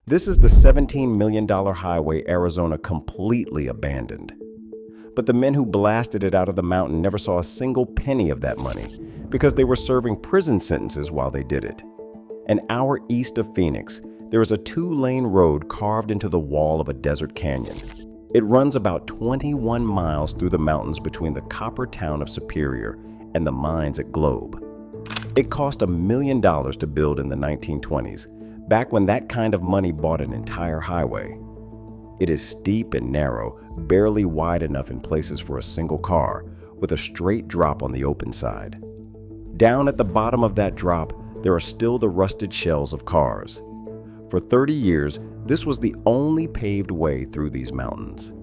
This is the $17 million highway Arizona completely abandoned. But the men who blasted it out of the mountain never saw a single penny of that money because they were serving prison sentences while they did it. An hour east of Phoenix, there is a two-lane road carved into the wall of a desert canyon. It runs about 21 miles through the mountains between the copper town of Superior and the mines at Globe. It cost $1 million to build in the 1920s, back when that kind of money bought an entire highway. It is steep and narrow, barely wide enough in places for a single car, with a straight drop on the open side. Down at the bottom of that drop, there are still the rusted shells of cars. For 30 years, this was the only paved way through these mountains.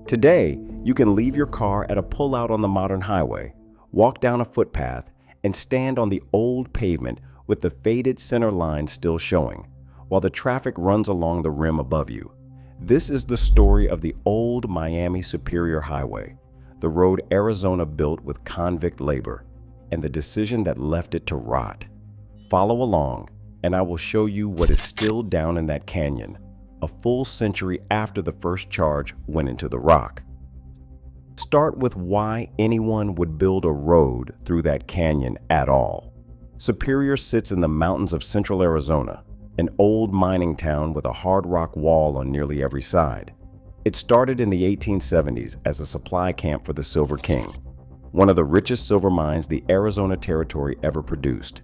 Today, you can leave your car at a pullout on the modern highway, walk down a footpath, and stand on the old pavement with the faded center line still showing, while the traffic runs along the rim above you. This is the story of the old Miami Superior Highway, the road Arizona built with convict labor, and the decision that left it to rot. Follow along, and I will show you what is still down in that canyon, a full century after the first charge went into the rock. Start with why anyone would build a road through that canyon at all. Superior sits in the mountains of central Arizona, an old mining town with a hard rock wall on nearly every side. It started in the 1870s as a supply camp for the Silver King, one of the richest silver mines the Arizona Territory ever produced.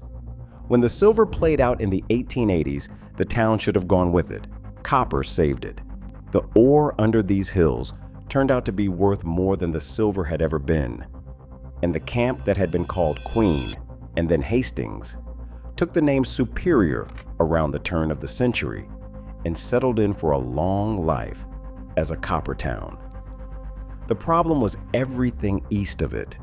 When the silver played out in the 1880s, the town should have gone with it. Copper saved it. The ore under these hills turned out to be worth more than the silver had ever been. And the camp that had been called Queen, and then Hastings, took the name Superior around the turn of the century and settled in for a long life as a copper town. The problem was everything east of it.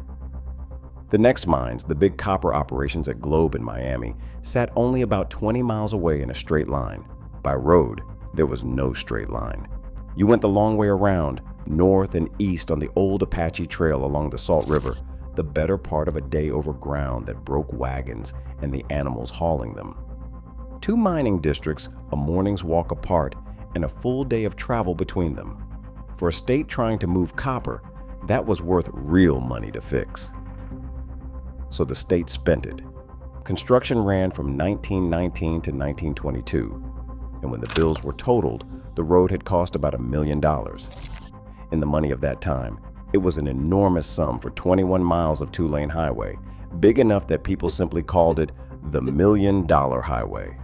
The next mines, the big copper operations at Globe in Miami, sat only about 20 miles away in a straight line. By road, there was no straight line. You went the long way around, north and east on the old Apache Trail along the Salt River, the better part of a day over ground that broke wagons and the animals hauling them. Two mining districts, a morning's walk apart, and a full day of travel between them. For a state trying to move copper, that was worth real money to fix. So the state spent it. Construction ran from 1919 to 1922, and when the bills were totaled, the road had cost about $1 million. In the money of that time, it was an enormous sum for 21 miles of two-lane highway, big enough that people simply called it the $1 million highway.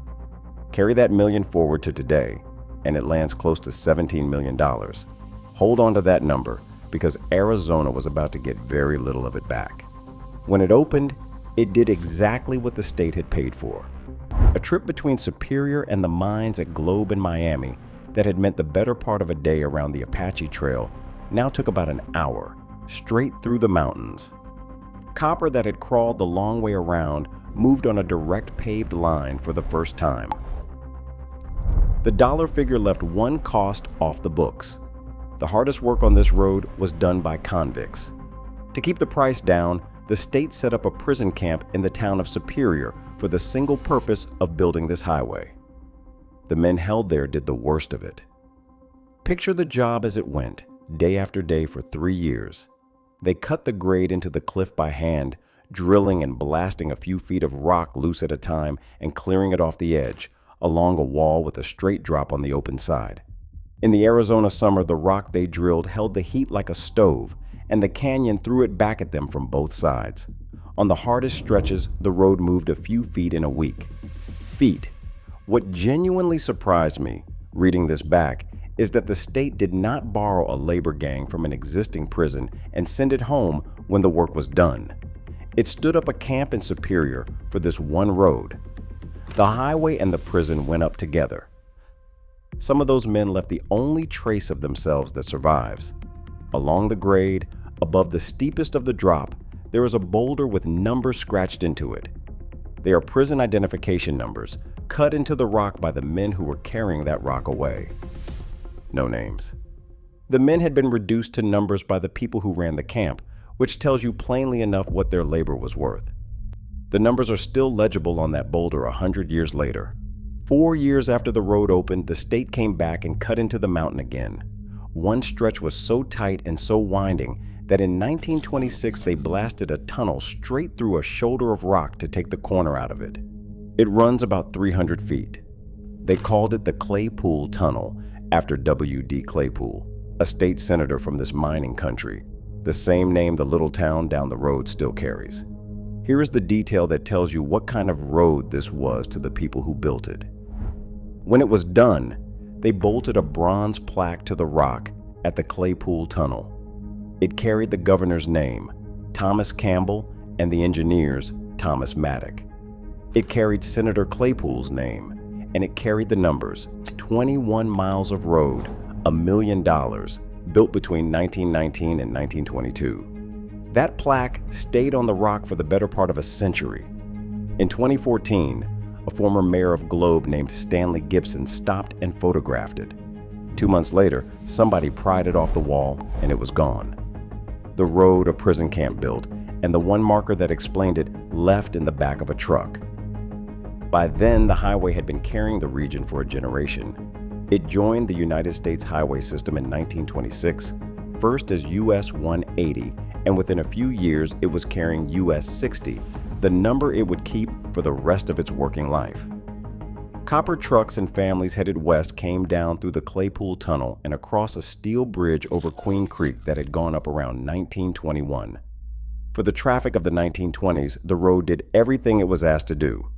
Carry that million forward to today, and it lands close to $17 million. Hold on to that number, because Arizona was about to get very little of it back. When it opened, it did exactly what the state had paid for. A trip between Superior and the mines at Globe in Miami that had meant the better part of a day around the Apache Trail now took about an hour, straight through the mountains. Copper that had crawled the long way around moved on a direct paved line for the first time. The dollar figure left one cost off the books. The hardest work on this road was done by convicts. To keep the price down, the state set up a prison camp in the town of Superior for the single purpose of building this highway. The men held there did the worst of it. Picture the job as it went, day after day for 3 years. They cut the grade into the cliff by hand, drilling and blasting a few feet of rock loose at a time and clearing it off the edge, along a wall with a straight drop on the open side. In the Arizona summer, the rock they drilled held the heat like a stove, and the canyon threw it back at them from both sides. On the hardest stretches, the road moved a few feet in a week. Feet. What genuinely surprised me, reading this back, is that the state did not borrow a labor gang from an existing prison and send it home when the work was done. It stood up a camp in Superior for this one road. The highway and the prison went up together. Some of those men left the only trace of themselves that survives. Along the grade, above the steepest of the drop, there is a boulder with numbers scratched into it. They are prison identification numbers, cut into the rock by the men who were carrying that rock away. No names. The men had been reduced to numbers by the people who ran the camp, which tells you plainly enough what their labor was worth. The numbers are still legible on that boulder 100 years later. 4 years after the road opened, the state came back and cut into the mountain again. One stretch was so tight and so winding that in 1926 they blasted a tunnel straight through a shoulder of rock to take the corner out of it. It runs about 300 feet. They called it the Claypool Tunnel after W.D. Claypool, a state senator from this mining country, the same name the little town down the road still carries. Here is the detail that tells you what kind of road this was to the people who built it. When it was done, they bolted a bronze plaque to the rock at the Claypool Tunnel. It carried the governor's name, Thomas Campbell, and the engineer's, Thomas Maddock. It carried Senator Claypool's name, and it carried the numbers 21 miles of road, $1 million, built between 1919 and 1922. That plaque stayed on the rock for the better part of a century. In 2014, a former mayor of Globe named Stanley Gibson stopped and photographed it. 2 months later, somebody pried it off the wall and it was gone. The road a prison camp built, and the one marker that explained it left in the back of a truck. By then, the highway had been carrying the region for a generation. It joined the United States highway system in 1926, first as US 180, and within a few years it was carrying US 60, the number it would keep for the rest of its working life. Copper trucks and families headed west came down through the Claypool Tunnel and across a steel bridge over Queen Creek that had gone up around 1921. For the traffic of the 1920s, the road did everything it was asked to do.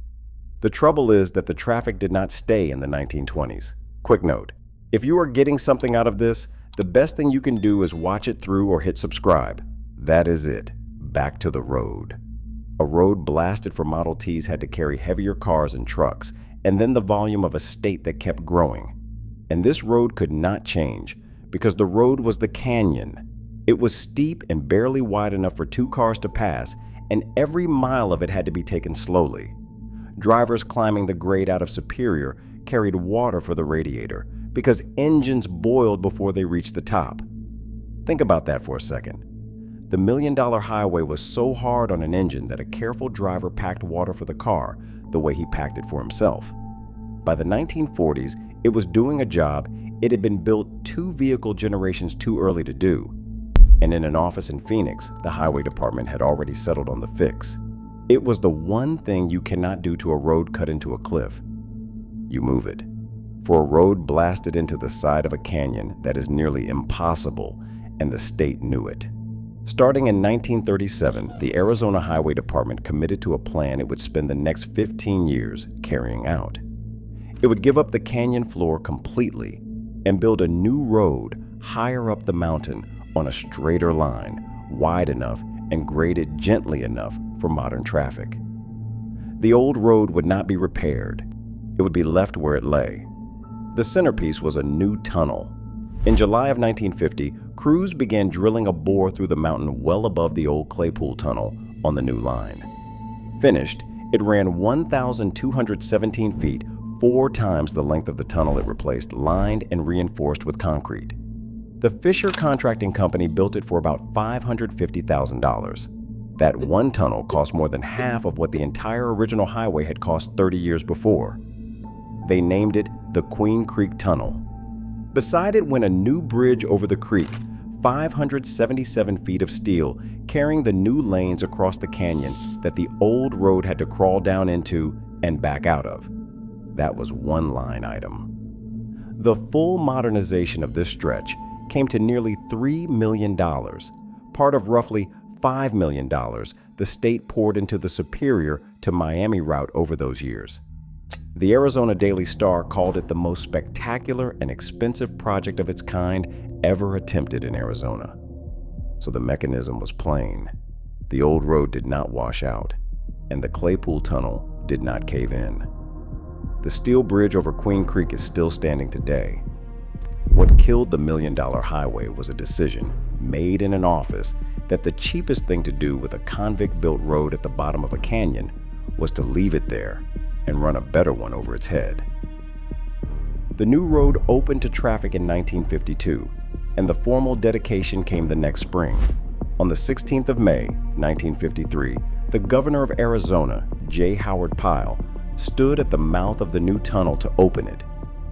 The trouble is that the traffic did not stay in the 1920s. Quick note, if you are getting something out of this, the best thing you can do is watch it through or hit subscribe. That is it. Back to the road. A road blasted for Model Ts had to carry heavier cars and trucks, and then the volume of a state that kept growing. And this road could not change, because the road was the canyon. It was steep and barely wide enough for 2 cars to pass, and every mile of it had to be taken slowly. Drivers climbing the grade out of Superior carried water for the radiator, because engines boiled before they reached the top. Think about that for a second. The $1 million highway was so hard on an engine that a careful driver packed water for the car the way he packed it for himself. By the 1940s, it was doing a job it had been built 2 vehicle generations too early to do. And in an office in Phoenix, the highway department had already settled on the fix. It was the one thing you cannot do to a road cut into a cliff. You move it. For a road blasted into the side of a canyon, that is nearly impossible, and the state knew it. Starting in 1937, the Arizona Highway Department committed to a plan it would spend the next 15 years carrying out. It would give up the canyon floor completely and build a new road higher up the mountain on a straighter line, wide enough and graded gently enough for modern traffic. The old road would not be repaired. It would be left where it lay. The centerpiece was a new tunnel. In July of 1950, crews began drilling a bore through the mountain well above the old Claypool Tunnel on the new line. Finished, it ran 1,217 feet, 4 times the length of the tunnel it replaced, lined and reinforced with concrete. The Fisher Contracting Company built it for about $550,000. That one tunnel cost more than half of what the entire original highway had cost 30 years before. They named it the Queen Creek Tunnel. Beside it went a new bridge over the creek, 577 feet of steel, carrying the new lanes across the canyon that the old road had to crawl down into and back out of. That was one line item. The full modernization of this stretch came to nearly $3 million, part of roughly $5 million the state poured into the Superior to Miami route over those years. The Arizona Daily Star called it the most spectacular and expensive project of its kind ever attempted in Arizona. So the mechanism was plain. The old road did not wash out, and the Claypool Tunnel did not cave in. The steel bridge over Queen Creek is still standing today. What killed the $1 million highway was a decision made in an office that the cheapest thing to do with a convict-built road at the bottom of a canyon was to leave it there and run a better one over its head. The new road opened to traffic in 1952, and the formal dedication came the next spring. On the 16th of May, 1953, the governor of Arizona, J. Howard Pyle, stood at the mouth of the new tunnel to open it.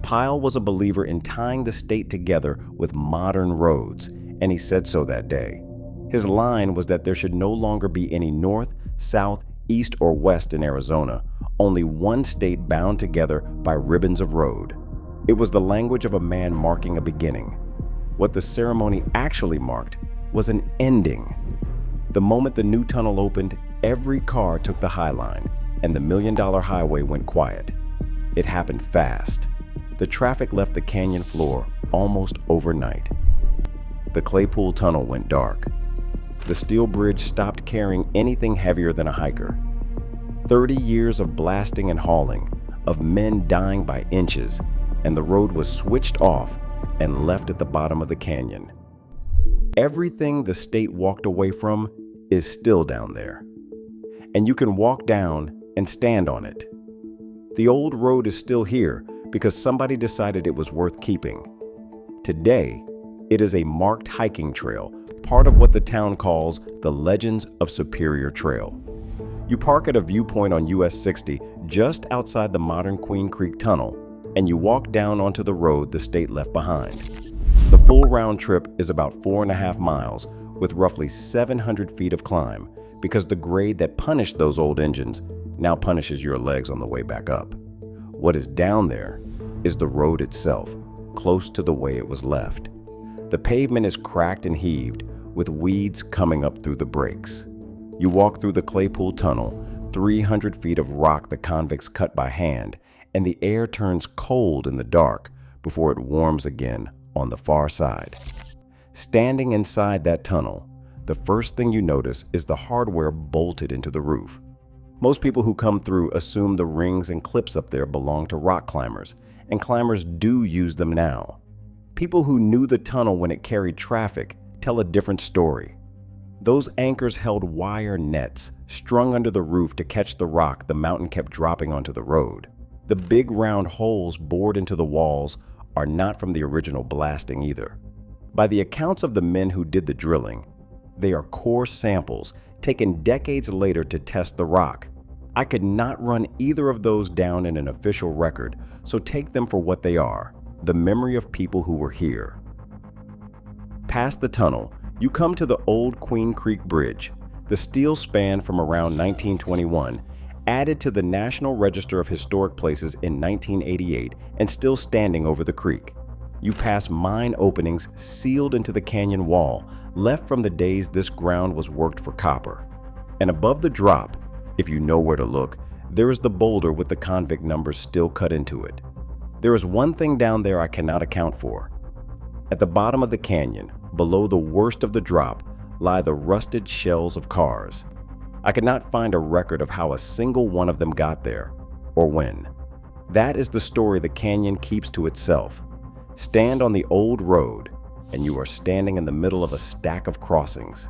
Pyle was a believer in tying the state together with modern roads, and he said so that day. His line was that there should no longer be any north, south, east, or west in Arizona, only one state bound together by ribbons of road. It was the language of a man marking a beginning. What the ceremony actually marked was an ending. The moment the new tunnel opened, every car took the High Line, and the $1 Million Highway went quiet. It happened fast. The traffic left the canyon floor almost overnight. The Claypool Tunnel went dark. The steel bridge stopped carrying anything heavier than a hiker. 30 years of blasting and hauling, of men dying by inches, and the road was switched off and left at the bottom of the canyon. Everything the state walked away from is still down there. And you can walk down and stand on it. The old road is still here because somebody decided it was worth keeping. Today, it is a marked hiking trail, part of what the town calls the Legends of Superior Trail. You park at a viewpoint on US 60 just outside the modern Queen Creek Tunnel, and you walk down onto the road the state left behind. The full round trip is about 4.5 miles with roughly 700 feet of climb because the grade that punished those old engines now punishes your legs on the way back up. What is down there is the road itself, close to the way it was left. The pavement is cracked and heaved, with weeds coming up through the breaks. You walk through the Claypool Tunnel, 300 feet of rock the convicts cut by hand, and the air turns cold in the dark before it warms again on the far side. Standing inside that tunnel, the first thing you notice is the hardware bolted into the roof. Most people who come through assume the rings and clips up there belong to rock climbers, and climbers do use them now. People who knew the tunnel when it carried traffic tell a different story. Those anchors held wire nets strung under the roof to catch the rock the mountain kept dropping onto the road. The big round holes bored into the walls are not from the original blasting either. By the accounts of the men who did the drilling, they are core samples taken decades later to test the rock. I could not run either of those down in an official record, so take them for what they are, the memory of people who were here. Past the tunnel, you come to the old Queen Creek Bridge, the steel span from around 1921, added to the National Register of Historic Places in 1988 and still standing over the creek. You pass mine openings sealed into the canyon wall, left from the days this ground was worked for copper. And above the drop, if you know where to look, there is the boulder with the convict numbers still cut into it. There is one thing down there I cannot account for. At the bottom of the canyon, below the worst of the drop, lie the rusted shells of cars. I could not find a record of how a single one of them got there, or when. That is the story the canyon keeps to itself. Stand on the old road, and you are standing in the middle of a stack of crossings.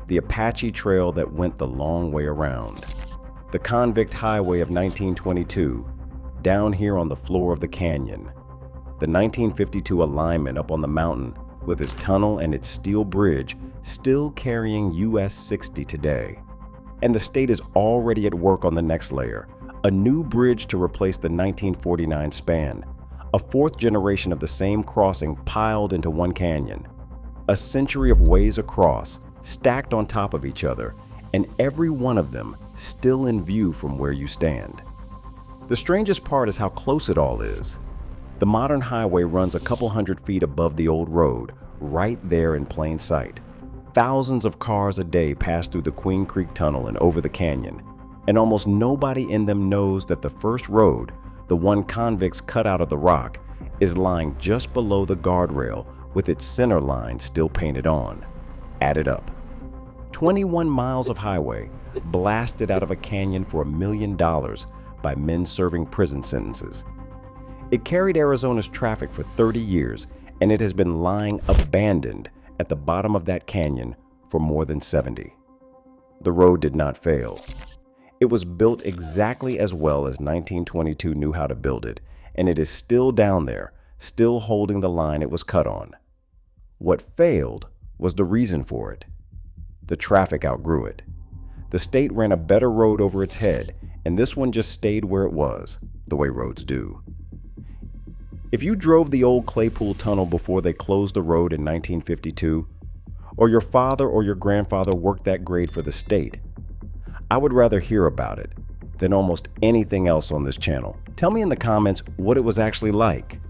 The Apache Trail that went the long way around. The Convict Highway of 1922, down here on the floor of the canyon. The 1952 alignment up on the mountain with its tunnel and its steel bridge still carrying US 60 today. And the state is already at work on the next layer, a new bridge to replace the 1949 span, a fourth generation of the same crossing piled into one canyon. A century of ways across, stacked on top of each other, and every one of them still in view from where you stand. The strangest part is how close it all is. The modern highway runs a couple hundred feet above the old road, right there in plain sight. Thousands of cars a day pass through the Queen Creek Tunnel and over the canyon, and almost nobody in them knows that the first road, the one convicts cut out of the rock, is lying just below the guardrail with its center line still painted on. Add it up. 21 miles of highway blasted out of a canyon for $1 million by men serving prison sentences. It carried Arizona's traffic for 30 years, and it has been lying abandoned at the bottom of that canyon for more than 70. The road did not fail. It was built exactly as well as 1922 knew how to build it, and it is still down there, still holding the line it was cut on. What failed was the reason for it. The traffic outgrew it. The state ran a better road over its head, and this one just stayed where it was, the way roads do. If you drove the old Claypool Tunnel before they closed the road in 1952, or your father or your grandfather worked that grade for the state, I would rather hear about it than almost anything else on this channel. Tell me in the comments what it was actually like.